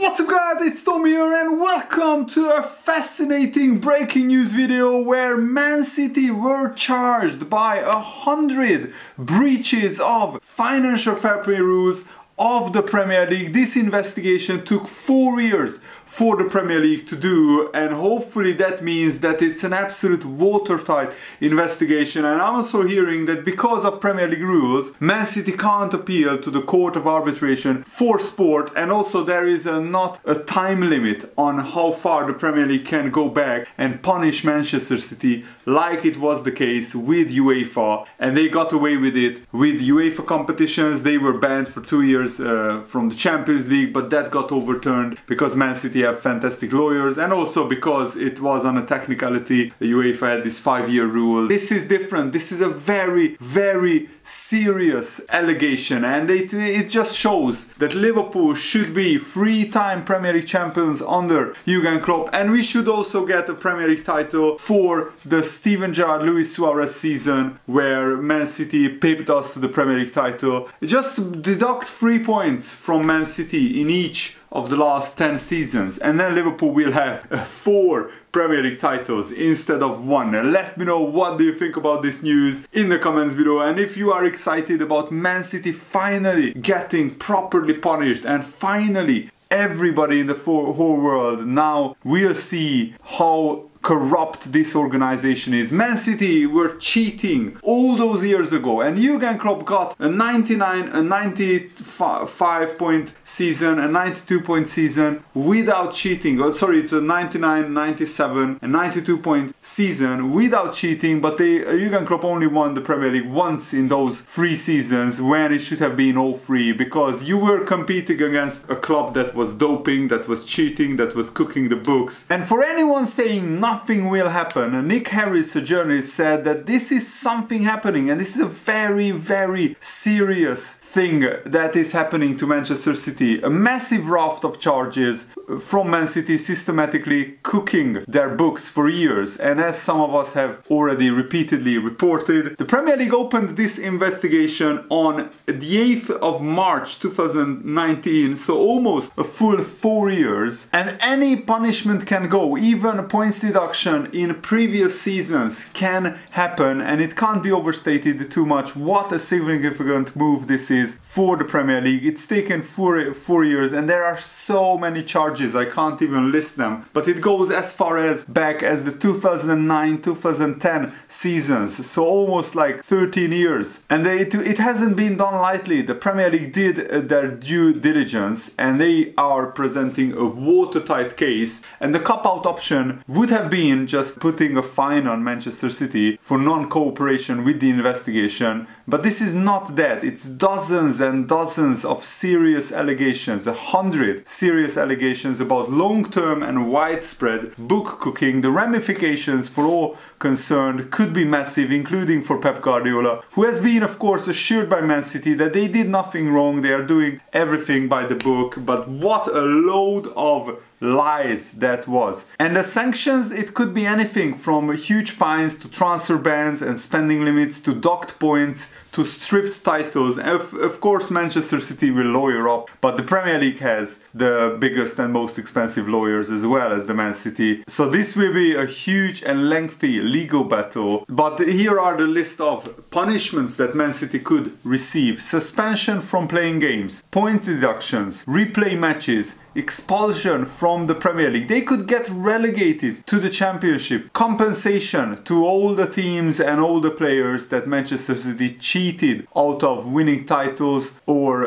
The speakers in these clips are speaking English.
What's up guys, it's Tommy here and welcome to a fascinating breaking news video where Man City were charged by 100 breaches of financial fair play rules of the Premier League. This investigation took 4 years for the Premier League to do, and hopefully that means that it's an absolute watertight investigation. And I'm also hearing that because of Premier League rules, Man City can't appeal to the Court of Arbitration for Sport, and also there is not a time limit on how far the Premier League can go back and punish Manchester City, like it was the case with UEFA, and they got away with it. With UEFA competitions, they were banned for 2 years from the Champions League, but that got overturned because Man City have fantastic lawyers, and also because it was on a technicality. The UEFA had this 5-year rule. This is different. This is a very serious allegation, and it just shows that Liverpool should be 3-time Premier League champions under Jurgen Klopp, and we should also get a Premier League title for the Steven Gerrard, Luis Suarez season where Man City pipped us to the Premier League title. Just deduct 3 points from Man City in each of the last 10 seasons, and then Liverpool will have 4 Premier League titles instead of 1. Let me know what do you think about this news in the comments below, and if you are excited about Man City finally getting properly punished and finally everybody in the whole world now will see how corrupt this organization is. Man City were cheating all those years ago, and Jurgen Klopp got a 99, a 95 point season, a 92 point season without cheating. Oh, sorry, it's a 99, 97 and 92 point season without cheating, but Jurgen Klopp only won the Premier League once in those 3 seasons when it should have been all 3, because you were competing against a club that was doping, that was cheating, that was cooking the books. And for anyone saying nothing will happen, Nick Harris, a journalist, said that this is something happening, and this is a very serious thing that is happening to Manchester City. A massive raft of charges from Man City systematically cooking their books for years, and as some of us have already repeatedly reported, the Premier League opened this investigation on the 8th of March 2019, so almost a full 4 years, and any punishment can go, even points deduction in previous seasons can happen, and it can't be overstated too much what a significant move this is for the Premier League. It's taken 4 years, and there are so many charges, I can't even list them, but it goes as far as back as the 2009-2010 seasons, so almost like 13 years, and it hasn't been done lightly. The Premier League did their due diligence, and they are presenting a watertight case, and the cop-out option would have been just putting a fine on Manchester City for non-cooperation with the investigation, but this is not that. It's dozens and dozens of serious allegations, 100 serious allegations about long-term and widespread book cooking. The ramifications for all concerned could be massive, including for Pep Guardiola, who has been of course assured by Man City that they did nothing wrong, they are doing everything by the book. But what a load of lies that was. And the sanctions, it could be anything from huge fines to transfer bans and spending limits to docked points to stripped titles. Of course Manchester City will lawyer up, but the Premier League has the biggest and most expensive lawyers as well as the Man City, so this will be a huge and lengthy legal battle. But here are the list of punishments that Man City could receive: suspension from playing games, point deductions, replay matches, expulsion from the Premier League. They could get relegated to the Championship. Compensation to all the teams and all the players that Manchester City cheated out of winning titles, or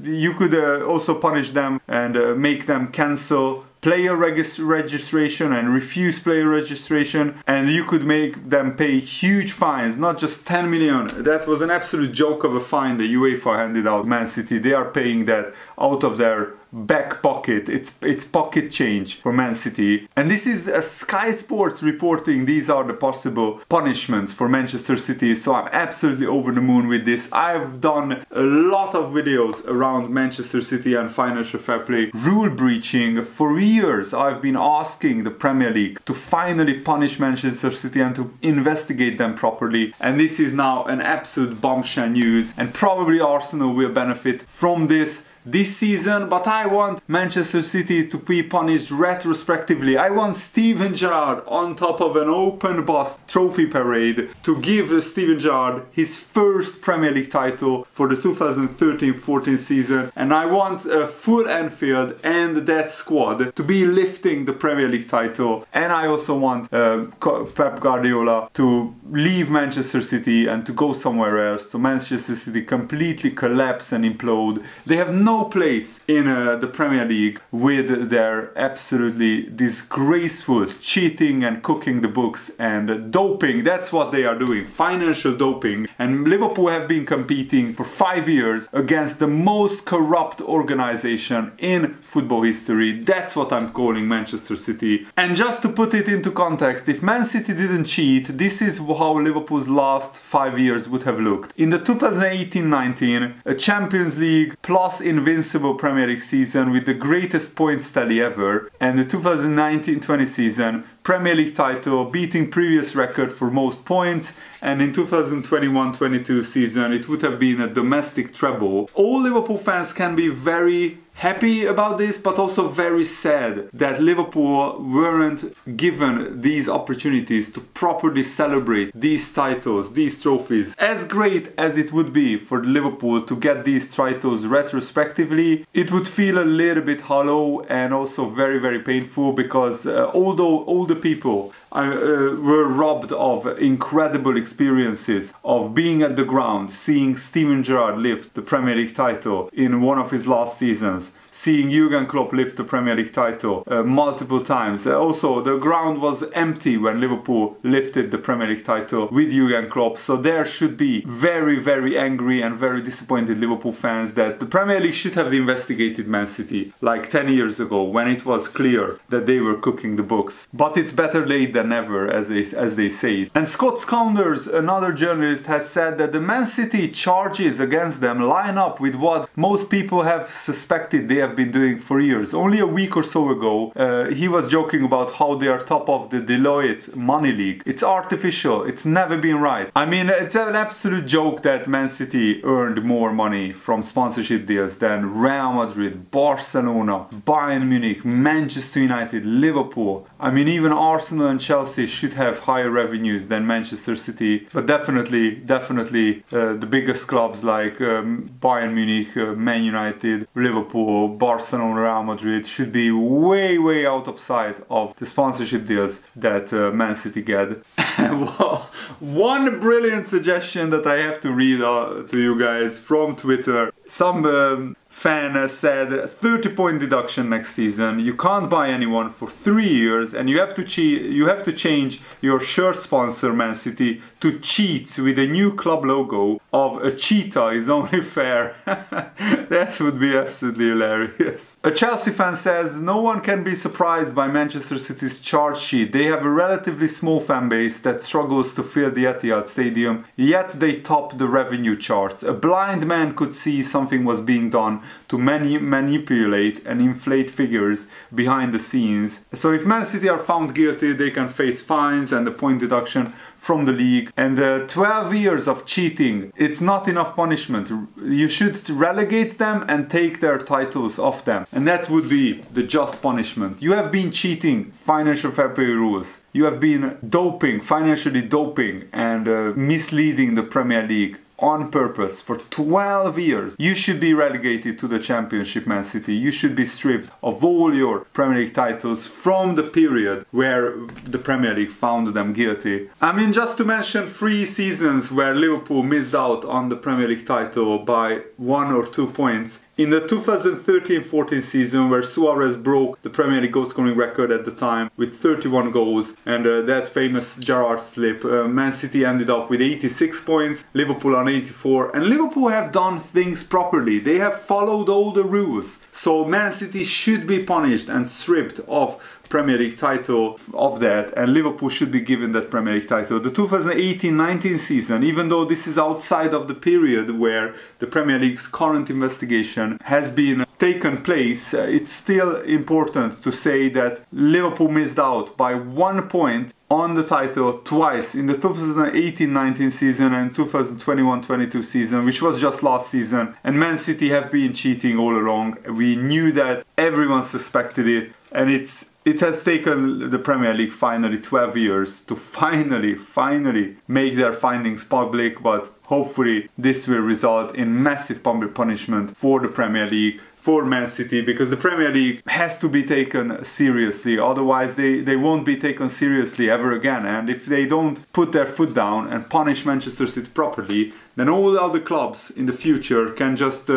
you could also punish them and make them cancel player registration and refuse player registration, and you could make them pay huge fines, not just 10 million. That was an absolute joke of a fine the UEFA handed out Man City. They are paying that out of their back pocket. It's pocket change for Man City. And this is Sky Sports reporting these are the possible punishments for Manchester City, so I'm absolutely over the moon with this. I've done a lot of videos around Manchester City and financial fair play rule breaching. For years I've been asking the Premier League to finally punish Manchester City and to investigate them properly, and this is now an absolute bombshell news, and probably Arsenal will benefit from this. this season, but I want Manchester City to be punished retrospectively. I want Steven Gerrard on top of an open bus trophy parade to give Steven Gerrard his first Premier League title for the 2013-14 season, and I want a full Anfield and that squad to be lifting the Premier League title, and I also want Pep Guardiola to leave Manchester City and to go somewhere else, so Manchester City completely collapse and implode. They have no place in the Premier League with their absolutely disgraceful cheating and cooking the books and doping. That's what they are doing, financial doping. And Liverpool have been competing for 5 years against the most corrupt organization in football history. That's what I'm calling Manchester City. And just to put it into context, if Man City didn't cheat, this is how Liverpool's last 5 years would have looked. In the 2018-19, a Champions League plus invincible Premier League season with the greatest points tally ever, and the 2019-20 season, Premier League title, beating previous record for most points, and in 2021-22 season it would have been a domestic treble. All Liverpool fans can be very happy about this, but also very sad that Liverpool weren't given these opportunities to properly celebrate these titles, these trophies. As great as it would be for Liverpool to get these titles retrospectively, it would feel a little bit hollow and also very, very painful, because although all the people were robbed of incredible experiences of being at the ground, seeing Steven Gerrard lift the Premier League title in one of his last seasons, seeing Jurgen Klopp lift the Premier League title multiple times. Also, the ground was empty when Liverpool lifted the Premier League title with Jurgen Klopp, so there should be very, very angry and very disappointed Liverpool fans that the Premier League should have investigated Man City like 10 years ago when it was clear that they were cooking the books. But it's better late than never, as they say. And Scott Scounders, another journalist, has said that the Man City charges against them line up with what most people have suspected they have been doing for years. Only a week or so ago, he was joking about how they are top of the Deloitte Money League. It's artificial, it's never been right. I mean, it's an absolute joke that Man City earned more money from sponsorship deals than Real Madrid, Barcelona, Bayern Munich, Manchester United, Liverpool. I mean, even Arsenal and Chelsea should have higher revenues than Manchester City, but definitely the biggest clubs like Bayern Munich, Man United, Liverpool, Barcelona, Real Madrid should be way out of sight of the sponsorship deals that Man City get. Well, one brilliant suggestion that I have to read to you guys from Twitter. Some fan said 30-point deduction next season. You can't buy anyone for 3 years, and you have to change your shirt sponsor Man City to cheats with a new club logo of a cheetah is only fair. That would be absolutely hilarious. A Chelsea fan says no one can be surprised by Manchester City's charge sheet. They have a relatively small fan base that struggles to fill the Etihad Stadium, yet they top the revenue charts. A blind man could see something was being done to manipulate and inflate figures behind the scenes. So if Man City are found guilty, they can face fines and a point deduction from the league. And 12 years of cheating, it's not enough punishment. You should relegate them and take their titles off them. And that would be the just punishment. You have been cheating financial fair play rules. You have been doping, financially doping and misleading the Premier League on purpose for 12 years. You should be relegated to the Championship, Man City. You should be stripped of all your Premier League titles from the period where the Premier League found them guilty. I mean, just to mention 3 seasons where Liverpool missed out on the Premier League title by 1 or 2 points. In the 2013-14 season, where Suarez broke the Premier League goal scoring record at the time with 31 goals, and that famous Gerrard slip, Man City ended up with 86 points, Liverpool on 84, and Liverpool have done things properly. They have followed all the rules. So Man City should be punished and stripped of Premier League title of that, and Liverpool should be given that Premier League title. The 2018-19 season, even though this is outside of the period where the Premier League's current investigation has been taken place, it's still important to say that Liverpool missed out by 1 point on the title twice in the 2018-19 season and 2021-22 season, which was just last season, and Man City have been cheating all along. We knew that, everyone suspected it, and it has taken the Premier League finally 12 years to finally make their findings public, but hopefully this will result in massive public punishment for the Premier League, for Man City, because the Premier League has to be taken seriously, otherwise they won't be taken seriously ever again. And if they don't put their foot down and punish Manchester City properly, then all other clubs in the future can just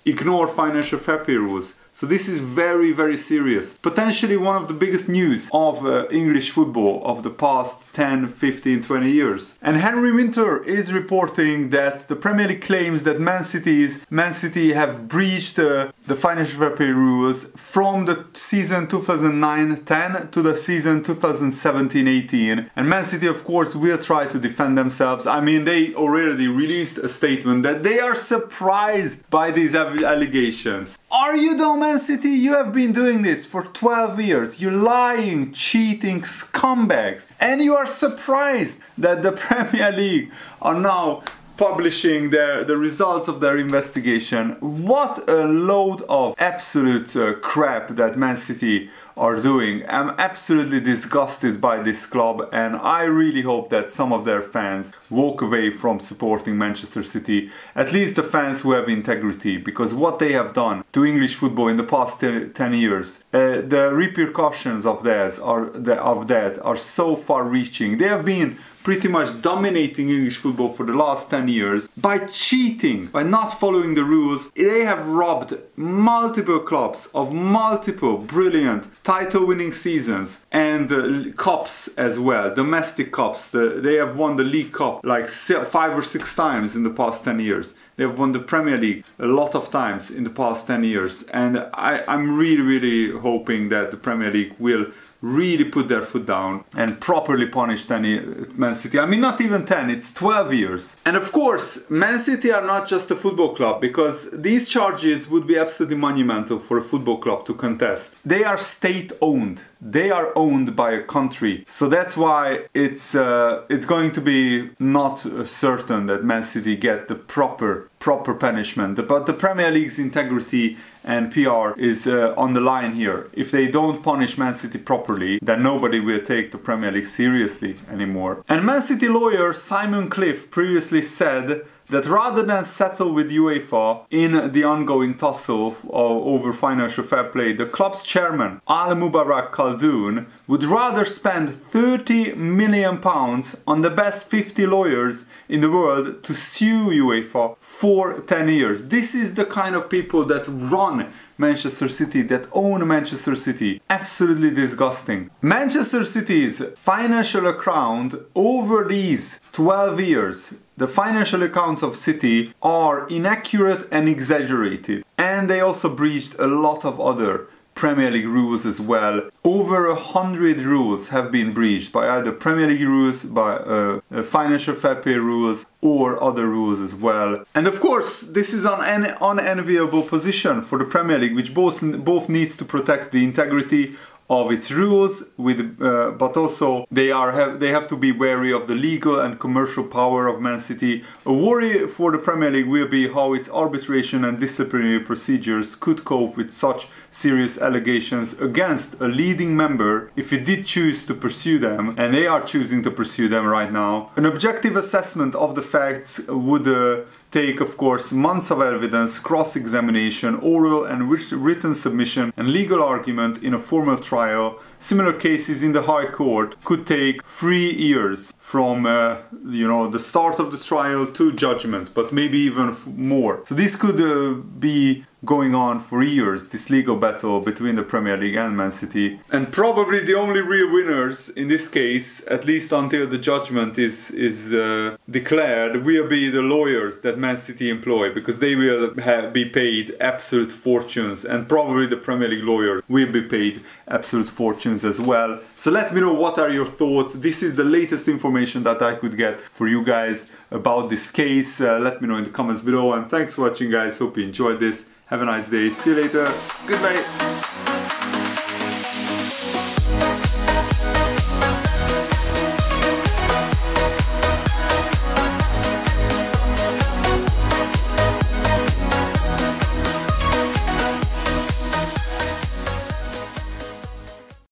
ignore financial fair play rules. So this is very serious. Potentially one of the biggest news of English football of the past 10, 15, 20 years. And Henry Winter is reporting that the Premier League claims that Man City have breached the financial fair play rules from the season 2009-10 to the season 2017-18. And Man City, of course, will try to defend themselves. I mean, they already released a statement that they are surprised by these allegations. Are you dumb, Man City? You have been doing this for 12 years. You lying, cheating scumbags. And you are surprised that the Premier League are now publishing the results of their investigation. What a load of absolute crap that Man City are doing. I'm absolutely disgusted by this club, and I really hope that some of their fans walk away from supporting Manchester City, at least the fans who have integrity, because what they have done to English football in the past 10 years, the repercussions of that are so far-reaching. They have been pretty much dominating English football for the last 10 years by cheating, by not following the rules. They have robbed multiple clubs of multiple brilliant title-winning seasons and cups as well, domestic cups. They have won the League Cup like 5 or 6 times in the past 10 years. They have won the Premier League a lot of times in the past 10 years. And I'm really hoping that the Premier League will really put their foot down and properly punish Man City. I mean, not even 10, it's 12 years. And of course, Man City are not just a football club, because these charges would be absolutely monumental for a football club to contest. They are state-owned. They are owned by a country. So that's why it's going to be not certain that Man City get the proper punishment. But the Premier League's integrity and PR is on the line here. If they don't punish Man City properly, then nobody will take the Premier League seriously anymore. And Man City lawyer Simon Cliff previously said that rather than settle with UEFA in the ongoing tussle over financial fair play, the club's chairman, Al Mubarak Khaldoon, would rather spend £30 million on the best 50 lawyers in the world to sue UEFA for 10 years. This is the kind of people that run Manchester City, that own Manchester City. Absolutely disgusting. Manchester City's financial account over these 12 years, the financial accounts of City are inaccurate and exaggerated. And they also breached a lot of other Premier League rules as well. Over 100 rules have been breached by either Premier League rules, by financial fair play rules, or other rules as well. And of course, this is an unenviable position for the Premier League, which both needs to protect the integrity of its rules, but also they have to be wary of the legal and commercial power of Man City. A worry for the Premier League will be how its arbitration and disciplinary procedures could cope with such serious allegations against a leading member if it did choose to pursue them, and they are choosing to pursue them right now. An objective assessment of the facts would take, of course, months of evidence, cross-examination, oral and written submission, and legal argument in a formal trial. Similar cases in the High Court could take 3 years from the start of the trial to judgment, but maybe even more. So this could be going on for years, this legal battle between the Premier League and Man City. And probably the only real winners in this case, at least until the judgment is declared, will be the lawyers that Man City employ, because they will be paid absolute fortunes, and probably the Premier League lawyers will be paid absolute fortunes as well. So let me know, what are your thoughts? This is the latest information that I could get for you guys about this case. Let me know in the comments below, and thanks for watching, guys. Hope you enjoyed this, Have a nice day. See you later. Goodbye.